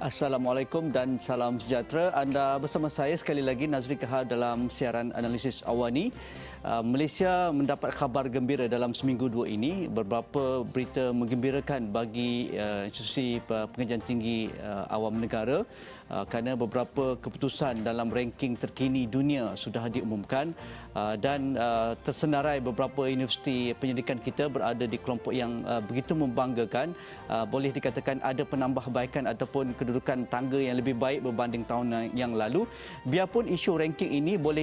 Assalamualaikum dan salam sejahtera. Anda bersama saya sekali lagi Nazri Kahar dalam siaran analisis awani. Malaysia mendapat khabar gembira dalam seminggu dua ini. Beberapa berita menggembirakan bagi institusi pengajian tinggi awam negara kerana beberapa keputusan dalam ranking terkini dunia sudah diumumkan dan tersenarai beberapa universiti pendidikan kita berada di kelompok yang begitu membanggakan. Boleh dikatakan ada penambahbaikan ataupun kedudukan tangga yang lebih baik berbanding tahun yang lalu. Biarpun isu ranking ini boleh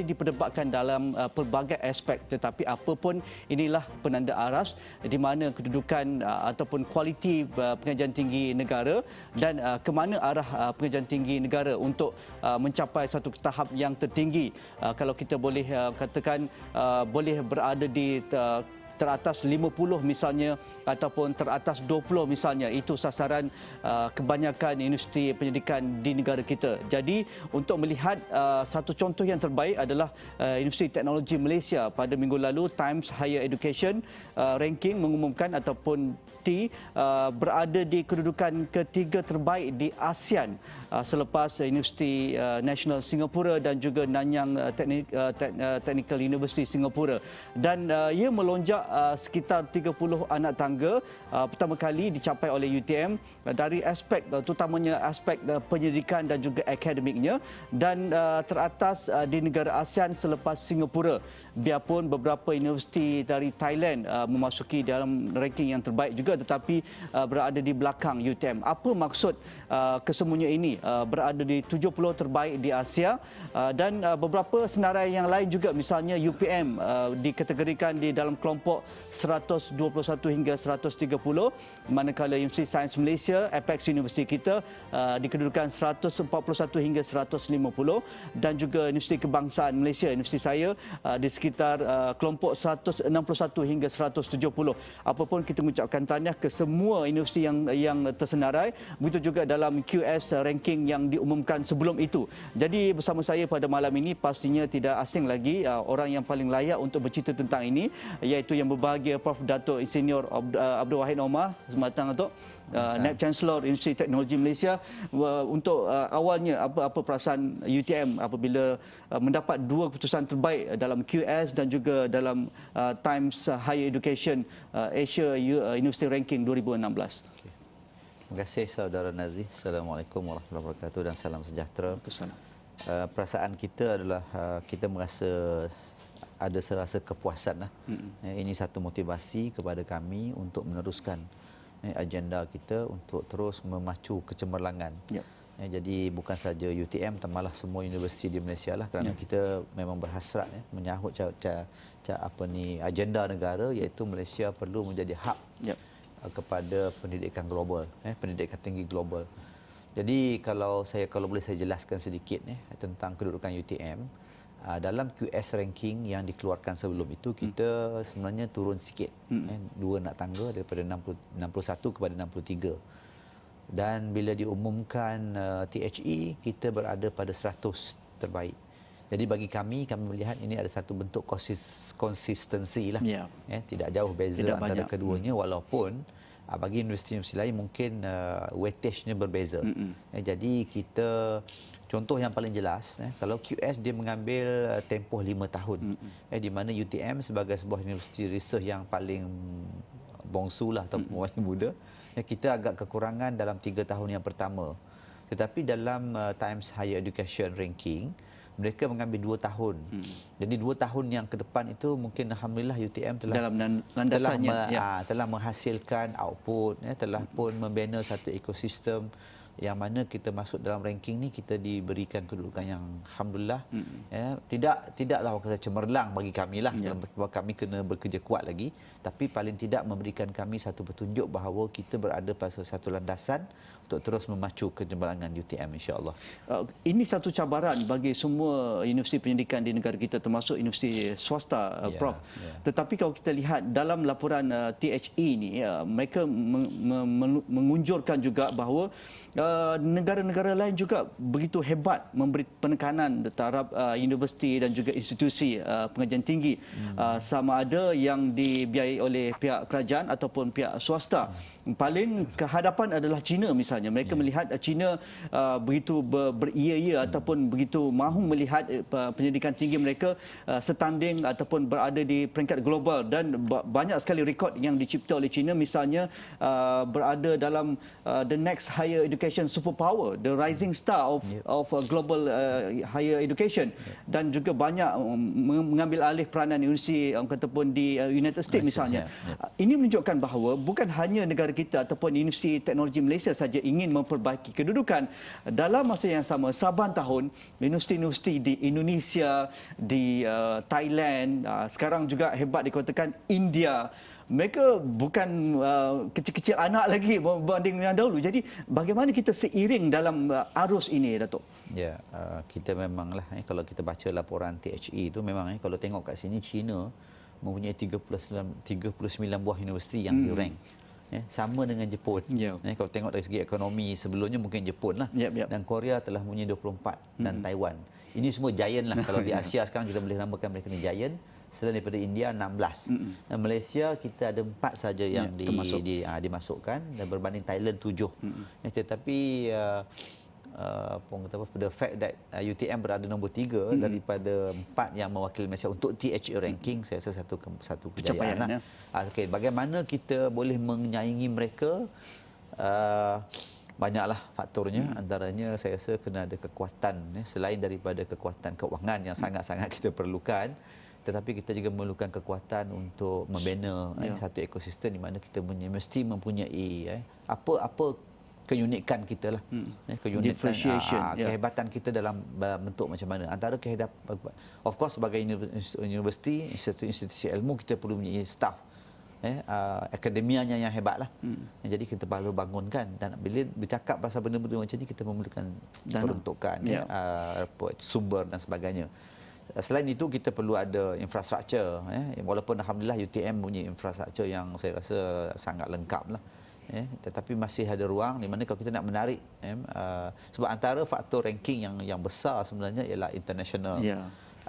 diperdebatkan dalam pelbagai aspek, tetapi apapun inilah penanda aras di mana kedudukan ataupun kualiti pengajian tinggi negara dan ke mana arah pengajian tinggi negara untuk mencapai satu tahap yang tertinggi. Kalau kita boleh katakan boleh berada di teratas 50 misalnya ataupun teratas 20 misalnya, itu sasaran kebanyakan universiti pendidikan di negara kita. Jadi untuk melihat satu contoh yang terbaik adalah Universiti Teknologi Malaysia pada minggu lalu. Times Higher Education ranking mengumumkan ataupun berada di kedudukan ketiga terbaik di ASEAN selepas Universiti Nasional Singapura dan juga Nanyang Technical University Singapura, dan ia melonjak sekitar 30 anak tangga pertama kali dicapai oleh UTM dari aspek terutamanya aspek pendidikan dan juga akademiknya, dan teratas di negara ASEAN selepas Singapura. Biarpun beberapa universiti dari Thailand memasuki dalam ranking yang terbaik juga, tetapi berada di belakang UTM. Apa maksud kesemuanya ini? Berada di 70 terbaik di Asia, dan beberapa senarai yang lain juga, misalnya UPM dikategorikan di dalam kelompok 121 hingga 130, manakala Universiti Sains Malaysia, Apex Universiti kita di kedudukan 141 hingga 150, dan juga Universiti Kebangsaan Malaysia, universiti saya, di sekitar kelompok 161 hingga 170. Apapun kita mengucapkan tahniah ke semua universiti yang tersenarai, begitu juga dalam QS ranking yang diumumkan sebelum itu. Jadi bersama saya pada malam ini pastinya tidak asing lagi orang yang paling layak untuk bercerita tentang ini, iaitu yang berbahagia Prof. Dato' Insinyur Abdul Wahid Omar. Selamat datang, Dato'. Naib Chancellor Institusi Teknologi Malaysia. Untuk awalnya, apa perasaan UTM apabila mendapat dua keputusan terbaik dalam QS dan juga dalam Times Higher Education Asia University Ranking 2016? Terima kasih saudara Nazri. Assalamualaikum warahmatullahi wabarakatuh dan salam sejahtera. Perasaan kita adalah kita merasa ada serasa kepuasan. Ini satu motivasi kepada kami untuk meneruskan agenda kita untuk terus memacu kecemerlangan. Jadi bukan saja UTM, malah semua universiti di Malaysia lah, kerana kita memang berhasrat menyahut agenda negara, iaitu Malaysia perlu menjadi hub kepada pendidikan global, pendidikan tinggi global. Jadi kalau boleh saya jelaskan sedikit tentang kedudukan UTM. Dalam QS ranking yang dikeluarkan sebelum itu, kita sebenarnya turun sikit, dua nak tangga, daripada 61 kepada 63. Dan bila diumumkan THE, kita berada pada 100 terbaik. Jadi bagi kami melihat ini ada satu bentuk konsistensi lah. Tidak jauh beza antara keduanya, walaupun bagi universiti-universiti lain mungkin weightage-nya berbeza. Jadi kita, contoh yang paling jelas, kalau QS dia mengambil tempoh 5 tahun, di mana UTM sebagai sebuah universiti research yang paling bongsu lah, atau paling muda, kita agak kekurangan dalam 3 tahun yang pertama. Tetapi dalam Times Higher Education Ranking, mereka mengambil 2 tahun. Jadi 2 tahun yang ke depan itu mungkin alhamdulillah UTM telah menghasilkan output, telah pun membina satu ekosistem yang mana kita masuk dalam ranking ni, kita diberikan kedudukan yang alhamdulillah tidaklah orang kata cemerlang bagi kami lah, kami kena bekerja kuat lagi, tapi paling tidak memberikan kami satu petunjuk bahawa kita berada pada satu landasan untuk terus memacu kecemerlangan UTM, insya-Allah. Ini satu cabaran bagi semua universiti pendidikan di negara kita, termasuk universiti swasta, Prof. Tetapi kalau kita lihat dalam laporan THE ini, mereka mengunjurkan juga bahawa negara-negara lain juga begitu hebat memberi penekanan terhadap universiti dan juga institusi pengajian tinggi, sama ada yang dibiayai oleh pihak kerajaan ataupun pihak swasta. paling kehadapan adalah China misalnya. Mereka melihat China begitu beria-ia ataupun begitu mahu melihat pendidikan tinggi mereka setanding ataupun berada di peringkat global, dan banyak sekali rekod yang dicipta oleh China, misalnya berada dalam the next higher education superpower, the rising star of global higher education, dan juga banyak mengambil alih peranan universiti ataupun di United States misalnya. Ini menunjukkan bahawa bukan hanya negara kita ataupun Universiti Teknologi Malaysia saja ingin memperbaiki kedudukan. Dalam masa yang sama, saban tahun universiti-universiti di Indonesia, di Thailand, sekarang juga hebat dikatakan India, mereka bukan kecil-kecil anak lagi berbanding yang dahulu. Jadi bagaimana kita seiring dalam arus ini, Datuk? Ya, kita memanglah kalau kita baca laporan THE itu memang kalau tengok kat sini, China mempunyai 39 buah universiti yang di-rank. Sama dengan Jepun. Kalau tengok dari segi ekonomi, sebelumnya mungkin Jepun lah. Dan Korea telah mempunyai 24 dan Taiwan. Ini semua giant lah. Kalau di Asia sekarang kita boleh namakan mereka ni giant. Selain daripada India 16. Dan Malaysia kita ada 4 saja yang dimasukkan, dan berbanding Thailand 7. Tetapi the fact that UTM berada nombor 3 daripada 4 yang mewakili Malaysia untuk THE ranking, saya rasa satu kejayaan lah. Okay, bagaimana kita boleh menyaingi mereka? Banyaklah faktornya. Antaranya saya rasa kena ada kekuatan, selain daripada kekuatan keuangan yang sangat-sangat kita perlukan, tetapi kita juga memerlukan kekuatan untuk membina satu ekosistem di mana kita mesti mempunyai apa keunikan kita lah, keunikan, kehebatan kita dalam bentuk macam mana. Antara of course sebagai universiti, institusi ilmu, kita perlu mempunyai staff, akademianya yang hebat lah. Jadi kita perlu bangunkan, dan bila bercakap pasal benda-benda macam ni, kita memerlukan peruntukan, sumber dan sebagainya. Selain itu, kita perlu ada infrastruktur. Walaupun alhamdulillah UTM punya infrastruktur yang saya rasa sangat lengkap lah. Tetapi masih ada ruang di mana kalau kita nak menarik, sebab antara faktor ranking yang besar sebenarnya ialah international.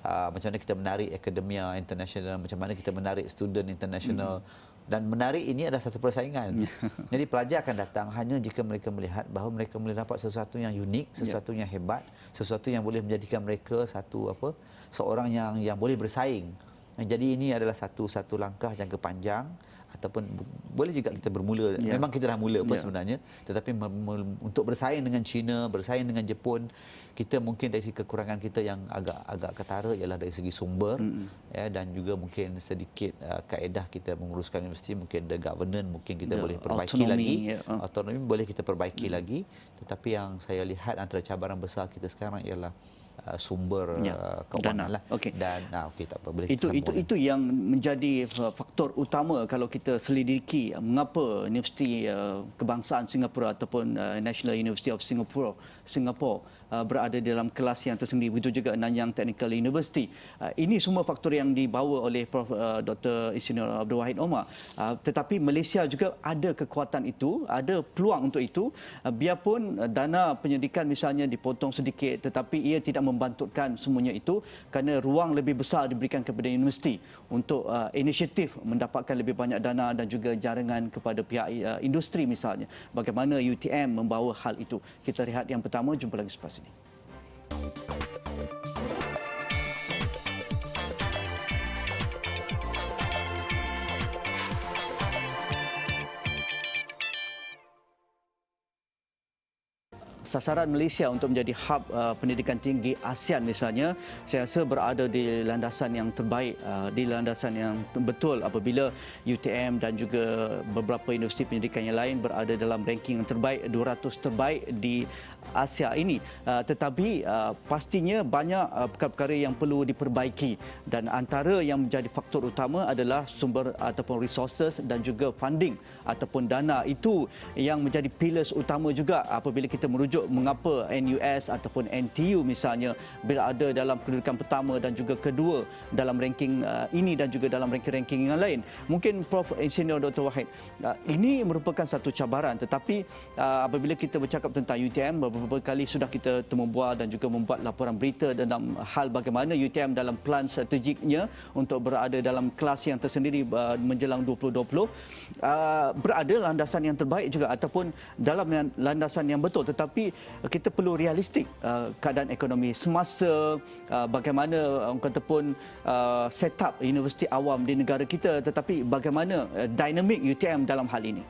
Macam mana kita menarik akademia international, macam mana kita menarik student international. Dan menarik ini adalah satu persaingan. Jadi pelajar akan datang hanya jika mereka melihat bahawa mereka boleh dapat sesuatu yang unik, sesuatu yang hebat, sesuatu yang boleh menjadikan mereka seorang yang boleh bersaing. Jadi ini adalah satu langkah jangka panjang, ataupun boleh juga kita bermula. Memang kita dah mula pun sebenarnya, tetapi untuk bersaing dengan China, bersaing dengan Jepun, kita mungkin dari segi kekurangan kita yang agak ketara ialah dari segi sumber, dan juga mungkin sedikit kaedah kita menguruskan universiti, mungkin the governance mungkin kita boleh perbaiki lagi, autonomi boleh kita perbaiki lagi. Tetapi yang saya lihat antara cabaran besar kita sekarang ialah sumber keuangan lah. Dan tak apa, boleh itu yang menjadi faktor utama kalau kita selidiki mengapa Universiti Kebangsaan Singapura ataupun National University of Singapore berada dalam kelas yang tersendiri. Begitu juga Nanyang Technical University. Ini semua faktor yang dibawa oleh Prof. Dr. Insinyur Abdul Wahid Omar. Tetapi Malaysia juga ada kekuatan itu, ada peluang untuk itu. Biarpun dana pendidikan misalnya dipotong sedikit, tetapi ia tidak membantutkan semuanya itu, kerana ruang lebih besar diberikan kepada universiti untuk inisiatif mendapatkan lebih banyak dana dan juga jaringan kepada pihak industri misalnya. Bagaimana UTM membawa hal itu? Kita lihat yang pertama, jumpa lagi selepas ini. Sasaran Malaysia untuk menjadi hub pendidikan tinggi ASEAN misalnya, saya rasa berada di landasan yang terbaik, di landasan yang betul apabila UTM dan juga beberapa universiti pendidikan yang lain berada dalam ranking yang terbaik, 200 terbaik di Asia ini. Tetapi pastinya banyak perkara-perkara yang perlu diperbaiki, dan antara yang menjadi faktor utama adalah sumber ataupun resources dan juga funding ataupun dana. Itu yang menjadi pillars utama juga apabila kita merujuk mengapa NUS ataupun NTU misalnya berada dalam kedudukan pertama dan juga kedua dalam ranking ini dan juga dalam ranking-ranking yang lain. Mungkin Prof. Insinyur Dr. Wahid, ini merupakan satu cabaran, tetapi apabila kita bercakap tentang UTM, beberapa kali sudah kita temu bual dan juga membuat laporan berita dalam hal bagaimana UTM dalam plan strategiknya untuk berada dalam kelas yang tersendiri menjelang 2020 berada landasan yang terbaik juga ataupun dalam landasan yang betul, tetapi kita perlu realistik keadaan ekonomi semasa bagaimana orang kata pun setup universiti awam di negara kita, tetapi bagaimana dinamik UTM dalam hal ini.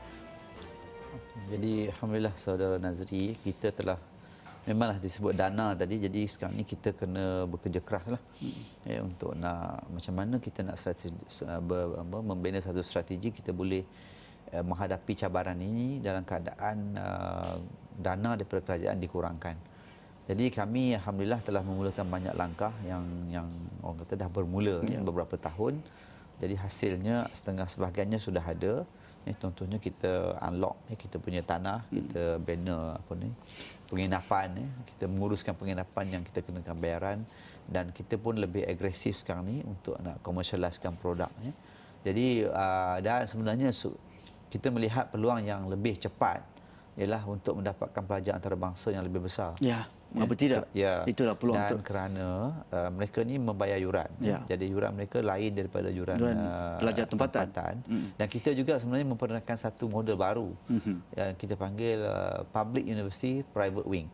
Jadi alhamdulillah saudara Nazri, kita telah memanglah disebut dana tadi, jadi sekarang ni kita kena bekerja keraslah untuk nak macam mana kita nak membina satu strategi kita boleh menghadapi cabaran ini dalam keadaan dana daripada kerajaan dikurangkan. Jadi kami alhamdulillah telah memulakan banyak langkah yang orang kata dah bermula beberapa tahun. Jadi hasilnya sebahagiannya sudah ada. Contohnya kita unlock kita punya tanah, kita bina penginapan, kita menguruskan penginapan yang kita kenakan bayaran, dan kita pun lebih agresif sekarang ni untuk nak commercializekan produk. Jadi dan sebenarnya kita melihat peluang yang lebih cepat ialah untuk mendapatkan pelajar antarabangsa yang lebih besar. Ya, mengapa tidak? Ya. Itulah peluang. Dan kerana mereka ni membayar yuran. Ya. Jadi yuran mereka lain daripada yuran pelajar tempatan. Dan kita juga sebenarnya memperkenalkan satu model baru yang kita panggil Public University Private Wing.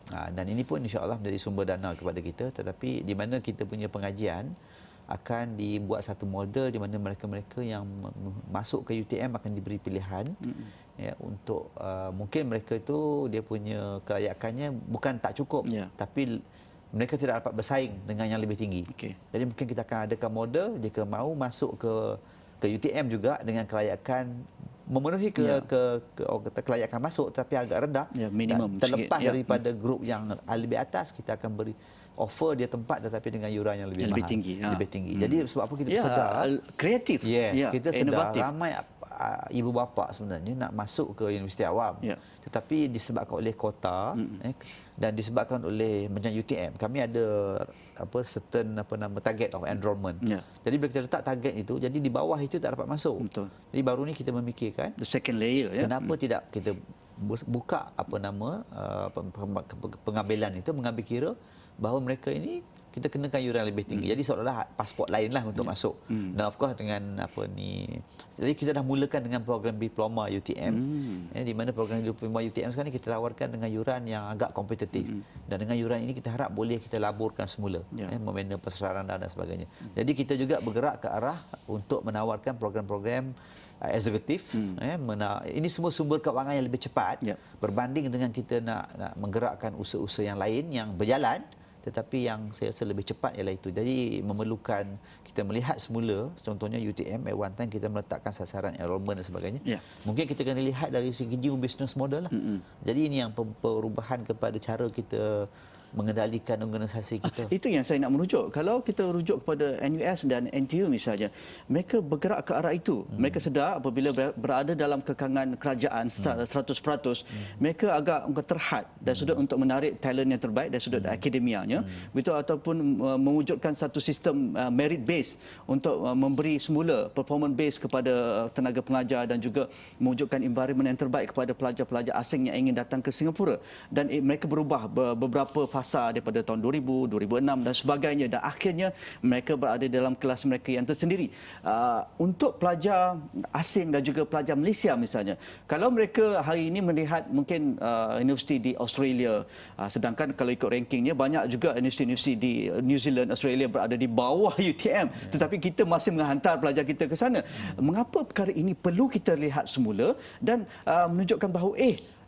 Dan ini pun insya-Allah menjadi sumber dana kepada kita, tetapi di mana kita punya pengajian akan dibuat satu model di mana mereka-mereka yang masuk ke UTM akan diberi pilihan untuk mungkin mereka itu dia punya kelayakannya bukan tak cukup, tapi mereka tidak dapat bersaing dengan yang lebih tinggi. Jadi mungkin kita akan adakan model jika mahu masuk ke UTM juga dengan kelayakan memenuhi kelayakan masuk tapi agak rendah, minimum terlepas daripada grup yang lebih atas, kita akan beri offer dia tempat tetapi dengan yuran yang lebih mahal, lebih tinggi. Jadi sebab apa kita sedar kreatif. Kita sedar ramai ibu bapa sebenarnya nak masuk ke universiti awam, tetapi disebabkan oleh kota dan disebabkan oleh macam UTM, kami ada certain target of enrollment. Jadi bila kita letak target itu, jadi di bawah itu tak dapat masuk. Betul. Jadi baru ni kita memikirkan the second layer, kenapa tidak kita buka pengambilan itu, mengambil kira bahawa mereka ini kita kenakan yuran lebih tinggi. Jadi seolah-olah pasport lain lah untuk masuk. Dan of course dengan jadi kita dah mulakan dengan program diploma UTM. Di mana program diploma UTM sekarang ni kita tawarkan dengan yuran yang agak kompetitif. Dan dengan yuran ini kita harap boleh kita laburkan semula. Membina persaranan dan sebagainya. Jadi kita juga bergerak ke arah untuk menawarkan program-program eksekutif. Ini semua sumber kewangan yang lebih cepat berbanding dengan kita nak menggerakkan usaha-usaha yang lain yang berjalan, tetapi yang saya rasa lebih cepat ialah itu. Jadi memerlukan kita melihat semula, contohnya UTM at one time kita meletakkan sasaran enrollment dan sebagainya. Mungkin kita kena lihat dari segi new business model lah. Jadi ini yang perubahan kepada cara kita mengendalikan organisasi kita. Itu yang saya nak merujuk. Kalau kita rujuk kepada NUS dan NTU misalnya, mereka bergerak ke arah itu. Mereka sedar apabila berada dalam kekangan kerajaan 100%, mereka agak terhad dari sudut untuk menarik talent yang terbaik dari sudut akademianya, betul, ataupun mewujudkan satu sistem merit base untuk memberi semula performance base kepada tenaga pengajar dan juga mewujudkan environment yang terbaik kepada pelajar-pelajar asing yang ingin datang ke Singapura. Dan mereka berubah beberapa fasa daripada tahun 2000, 2006 dan sebagainya, dan akhirnya mereka berada dalam kelas mereka yang tersendiri. Untuk pelajar asing dan juga pelajar Malaysia misalnya, kalau mereka hari ini melihat mungkin universiti di Australia, sedangkan kalau ikut rankingnya banyak juga universiti-universiti di New Zealand, Australia berada di bawah UTM, tetapi kita masih menghantar pelajar kita ke sana. Mengapa perkara ini perlu kita lihat semula dan menunjukkan bahawa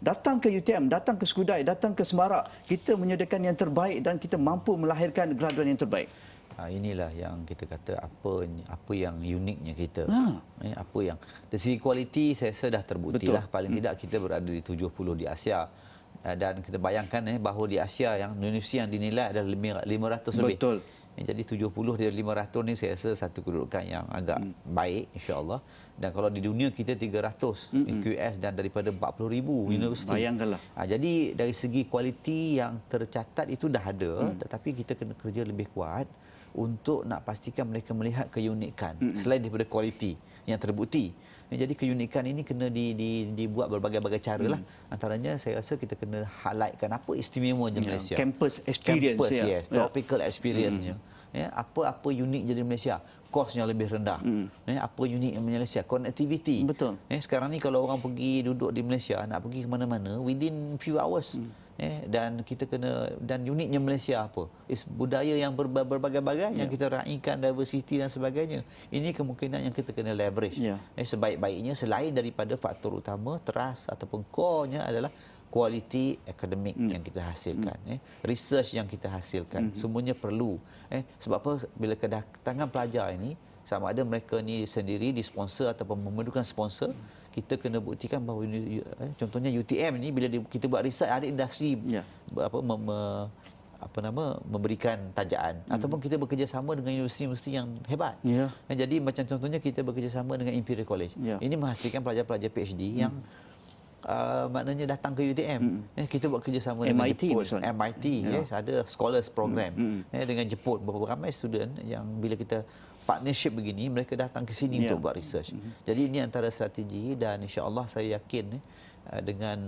datang ke UTM, datang ke Skudai, datang ke Semarak, kita menyediakan yang terbaik dan kita mampu melahirkan graduan yang terbaik. Inilah yang kita kata apa yang uniknya kita. Apa yang dari segi kualiti saya rasa dah terbukti lah. Paling tidak kita berada di 70 di Asia. Dan kita bayangkan bahawa di Asia yang universiti yang dinilai adalah 500 lebih. Betul. Jadi 70 dari 500 ni saya rasa satu kedudukan yang agak baik, insya-Allah. Dan kalau di dunia kita 300 QS dan daripada 40,000 universiti. Bayangkanlah. Jadi dari segi kualiti yang tercatat itu dah ada, tetapi kita kena kerja lebih kuat untuk nak pastikan mereka melihat keunikan selain daripada kualiti yang terbukti. Jadi keunikan ini kena dibuat berbagai-bagai cara lah. Antaranya saya rasa kita kena highlightkan apa istimewanya Malaysia. Campus experience. Campus, yes. Tropical experience-nya. Apa unik jadi Malaysia? Kosnya lebih rendah. Apa unik Malaysia? Connectivity. Betul. Sekarang ni kalau orang pergi duduk di Malaysia, nak pergi ke mana-mana within few hours. Dan kita kena, dan uniknya Malaysia apa? Budaya yang berbagai-bagai yang kita raikan, diversity dan sebagainya. Ini kemungkinan yang kita kena leverage. Sebaik-baiknya selain daripada faktor utama, trust ataupun core-nya adalah kualiti akademik yang kita hasilkan, research yang kita hasilkan, semuanya perlu. Sebab apa? Bila kedatangan pelajar ini, sama ada mereka ni sendiri disponsor ataupun memerlukan sponsor, kita kena buktikan bahawa contohnya UTM ni bila kita buat research ada industri memberikan tajaan ataupun kita bekerjasama dengan universiti-universiti yang hebat. Jadi macam contohnya kita bekerjasama dengan Imperial College. Ini menghasilkan pelajar-pelajar PhD yang maknanya datang ke UTM. Kita buat kerjasama dengan Jepun, MIT, ada scholars program dengan Jepun. Beberapa ramai student yang bila kita partnership begini, mereka datang ke sini untuk buat research. Jadi ini antara strategi dan insya-Allah saya yakin dengan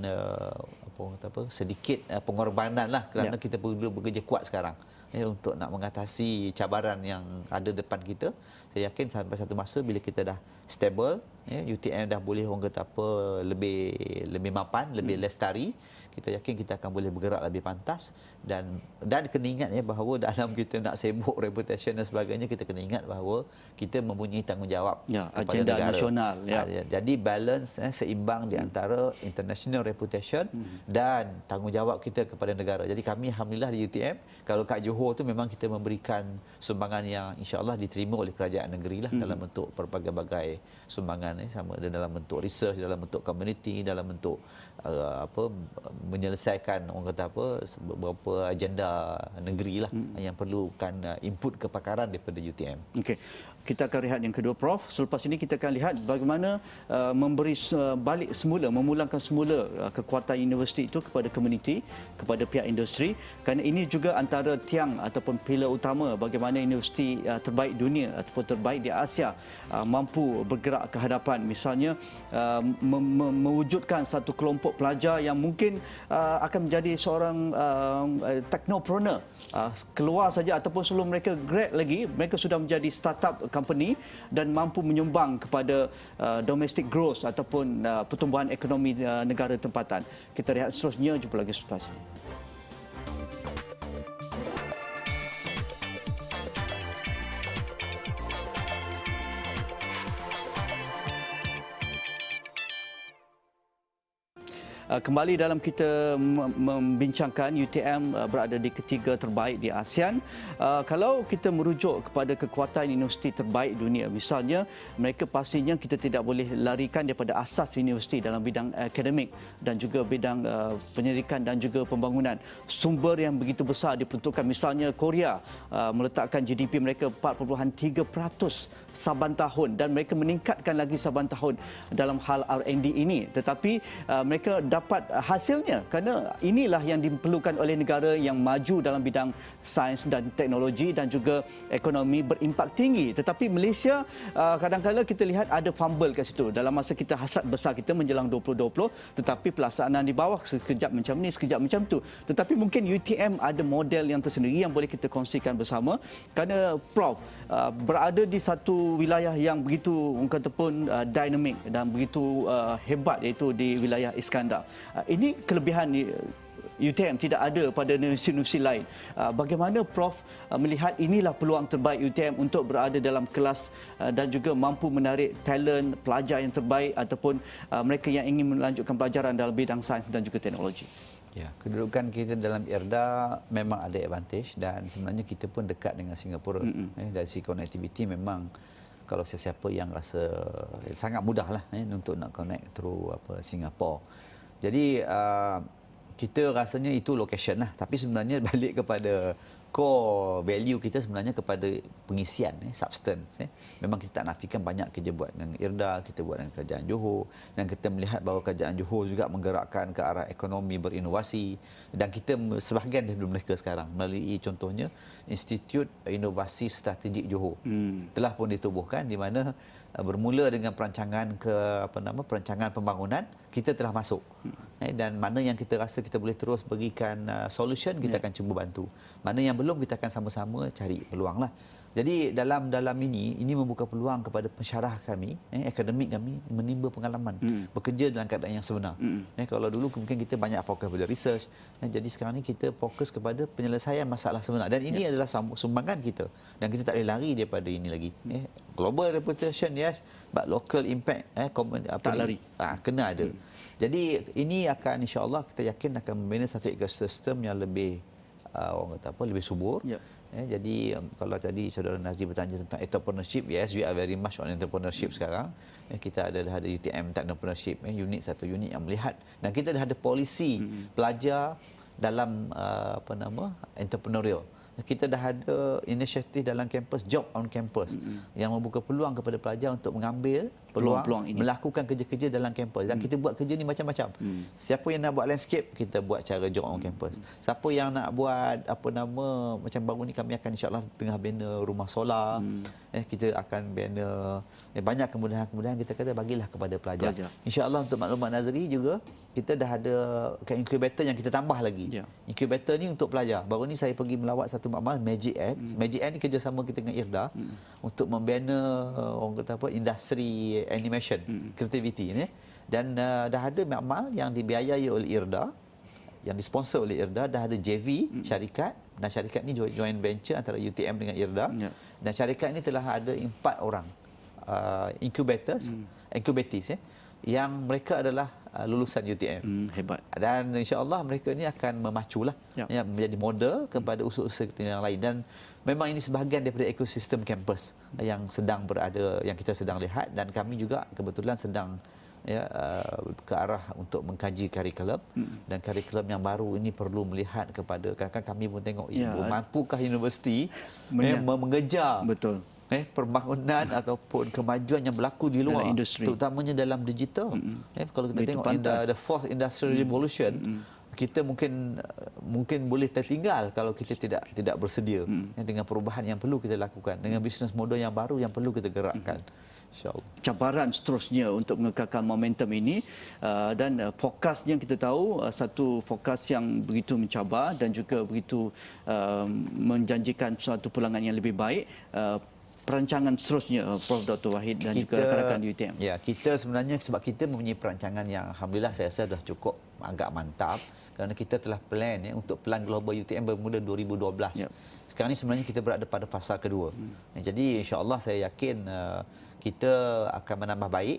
sedikit pengorbanan lah kerana kita perlu bekerja kuat sekarang untuk nak mengatasi cabaran yang ada depan kita. Saya yakin sampai satu masa bila kita dah stable, UTM dah boleh orang kata apa lebih mapan, lebih lestari, kita yakin kita akan boleh bergerak lebih pantas dan kena ingat bahawa dalam kita nak sibuk reputation dan sebagainya, kita kena ingat bahawa kita mempunyai tanggungjawab kepada agenda negara nasional. Jadi balance seimbang di antara international reputation dan tanggungjawab kita kepada negara. Jadi kami alhamdulillah di UTM, kalau kat Johor tu memang kita memberikan sumbangan yang insya-Allah diterima oleh kerajaan negeri lah dalam bentuk berbagai-bagai sumbangan, sama ada dalam bentuk research, dalam bentuk community, dalam bentuk menyelesaikan orang kata beberapa agenda negeri lah yang perlukan input kepakaran daripada UTM. Okey. Kita akan lihat yang kedua, Prof. Selepas ini kita akan lihat bagaimana memberi balik semula, memulangkan semula kekuatan universiti itu kepada komuniti, kepada pihak industri. Kerana ini juga antara tiang ataupun pilar utama bagaimana universiti terbaik dunia ataupun terbaik di Asia mampu bergerak ke hadapan. Misalnya mewujudkan satu kelompok pelajar yang mungkin akan menjadi seorang technopreneur. Keluar saja ataupun sebelum mereka grad lagi, mereka sudah menjadi startup company dan mampu menyumbang kepada domestic growth ataupun pertumbuhan ekonomi negara tempatan. Kita lihat seterusnya, jumpa lagi selepas ini. Kembali dalam kita membincangkan UTM berada di ketiga terbaik di ASEAN. Kalau kita merujuk kepada kekuatan universiti terbaik dunia, misalnya mereka pastinya kita tidak boleh larikan daripada asas universiti dalam bidang akademik dan juga bidang penyelidikan dan juga pembangunan. Sumber yang begitu besar diperuntukkan, misalnya Korea meletakkan GDP mereka 4.3% saban tahun dan mereka meningkatkan lagi saban tahun dalam hal R&D ini. Tetapi mereka dapat hasilnya kerana inilah yang diperlukan oleh negara yang maju dalam bidang sains dan teknologi dan juga ekonomi berimpak tinggi. Tetapi Malaysia kadang-kadang kita lihat ada fumble kat situ. Dalam masa kita hasrat besar kita menjelang 2020, tetapi pelaksanaan di bawah sekejap macam ni, sekejap macam tu. Tetapi mungkin UTM ada model yang tersendiri yang boleh kita kongsikan bersama kerana Prof berada di satu wilayah yang begitu orang kata pun dinamik dan begitu hebat, iaitu di wilayah Iskandar. Ini kelebihan UTM tidak ada pada universiti-universiti lain. Bagaimana Prof melihat inilah peluang terbaik UTM untuk berada dalam kelas dan juga mampu menarik talent pelajar yang terbaik ataupun mereka yang ingin melanjutkan pelajaran dalam bidang sains dan juga teknologi? Ya, kedudukan kita dalam IRDA memang ada advantage dan sebenarnya kita pun dekat dengan Singapura. Dari segi connectivity memang kalau sesiapa yang rasa sangat mudah lah untuk nak connect through Singapura. Jadi kita rasanya itu location lah, tapi sebenarnya balik kepada core value kita sebenarnya kepada pengisian, substance. Memang kita tak nafikan banyak kerja buat dengan IRDA, kita buat dengan kerajaan Johor, dan kita melihat bahawa kerajaan Johor juga menggerakkan ke arah ekonomi berinovasi, dan kita sebahagian daripada mereka sekarang melalui contohnya Institut Inovasi Strategik Johor telah pun ditubuhkan, di mana bermula dengan perancangan perancangan pembangunan, kita telah masuk. Dan mana yang kita rasa kita boleh terus berikan solution, kita akan cuba bantu. Mana yang belum, kita akan sama-sama cari peluang lah. Jadi dalam ini membuka peluang kepada pensyarah kami, akademik kami menimba pengalaman bekerja dalam keadaan yang sebenar. Kalau dulu mungkin kita banyak fokus pada research, jadi sekarang ni kita fokus kepada penyelesaian masalah sebenar, dan ini adalah sumbangan kita, dan kita tak boleh lari daripada ini lagi. Global reputation, yes, but local impact, tak lari. Kena ada. Jadi ini akan, insya-Allah kita yakin akan membina satu ekosistem yang lebih orang kata lebih subur. Jadi kalau tadi saudara Nazri bertanya tentang entrepreneurship, yes, we are very much on entrepreneurship sekarang. Kita ada UTM entrepreneurship, satu unit yang melihat, dan kita dah ada polisi pelajar dalam entrepreneurial. Kita dah ada inisiatif dalam kampus, job on campus, yang membuka peluang kepada pelajar untuk mengambil peluang ini, melakukan kerja-kerja dalam kampus. Dan kita buat kerja ni macam-macam. Siapa yang nak buat landscape, kita buat cara job on campus. Siapa yang nak buat macam baru ni, kami akan insya-Allah tengah bina rumah solar. Kita akan bina banyak kemudahan-kemudahan, kita kata bagilah kepada pelajar. Insya-Allah untuk maklumat Nazri juga, kita dah ada incubator yang kita tambah lagi. Incubator ni untuk pelajar. Baru ni saya pergi melawat satu makmal, Magic X. Magic X ni kerjasama kita dengan IRDA untuk membina orang kata industri animation, creativity ni. Dan dah ada makmal yang dibiayai oleh IRDA, yang disponsor oleh IRDA, dah ada JV syarikat, dan syarikat ni joint venture antara UTM dengan IRDA. Dan syarikat ni telah ada 4 orang incubatees yang mereka adalah lulusan UTM. Hebat. Dan insya-Allah mereka ni akan memaculah menjadi model kepada usaha-usaha yang lain, dan memang ini sebahagian daripada ekosistem kampus yang sedang berada, yang kita sedang lihat, dan kami juga kebetulan sedang ke arah untuk mengkaji kurikulum, dan kurikulum yang baru ini perlu melihat kepada, kadang-kadang kami pun tengok mampukah universiti mengejar pembangunan ataupun kemajuan yang berlaku di luar, terutamanya dalam digital. Kalau kita tengok the fourth industrial revolution, kita mungkin boleh tertinggal kalau kita tidak bersedia dengan perubahan yang perlu kita lakukan, dengan bisnes model yang baru yang perlu kita gerakkan. InsyaAllah. Cabaran seterusnya untuk mengekalkan momentum ini, dan fokusnya kita tahu satu fokus yang begitu mencabar dan juga begitu menjanjikan suatu pulangan yang lebih baik. Perancangan seterusnya, Prof. Dr. Wahid dan juga rakan-rakan di UTM. Ya, kita sebenarnya sebab kita mempunyai perancangan yang alhamdulillah saya rasa dah cukup agak mantap, kerana kita telah plan untuk plan global UTM bermula 2012. Sekarang ni sebenarnya kita berada pada fasa kedua. Jadi insya-Allah saya yakin kita akan menambah baik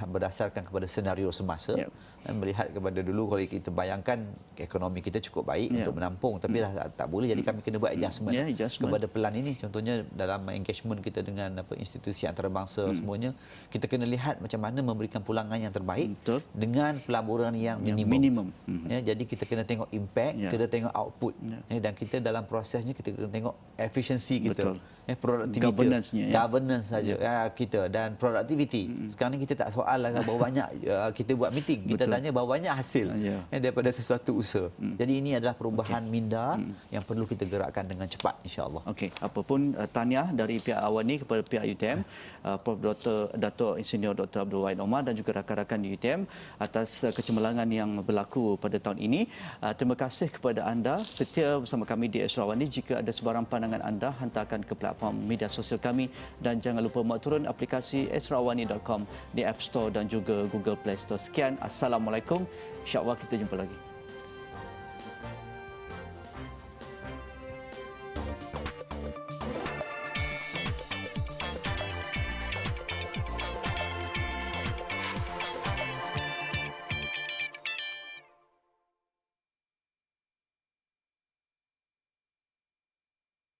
berdasarkan kepada senario semasa. Melihat kepada dulu, kalau kita bayangkan ekonomi kita cukup baik untuk menampung, tapi dah tak boleh, jadi kami kena buat adjustment kepada pelan ini. Contohnya dalam engagement kita dengan institusi antarabangsa semuanya, kita kena lihat macam mana memberikan pulangan yang terbaik dengan pelaburan yang minimum. Jadi kita kena tengok impact, kita tengok output, dan kita dalam prosesnya kita kena tengok efisiensi kita, produktiviti, governance saja kita, dan productivity. Sekarang ni kita tak soal lah berapa banyak kita buat meeting, kita tanya berapa banyak hasil daripada sesuatu usaha. Jadi ini adalah perubahan minda yang perlu kita gerakkan dengan cepat, insya-Allah. Okey, apapun tahniah dari pihak Awani kepada pihak UTM, Prof. Dato' Insinyur Dr. Abdul Wahid Omar dan juga rakan-rakan di UTM atas kecemerlangan yang berlaku pada tahun ini. Terima kasih kepada anda setia bersama kami di Astro Awani. Jika ada sebarang pandangan anda, hantarkan ke platform media sosial kami, dan jangan lupa muat turun aplikasi astroawani.com di App Store dan juga Google Play Store. Sekian, Assalamualaikum. InsyaAllah kita jumpa lagi.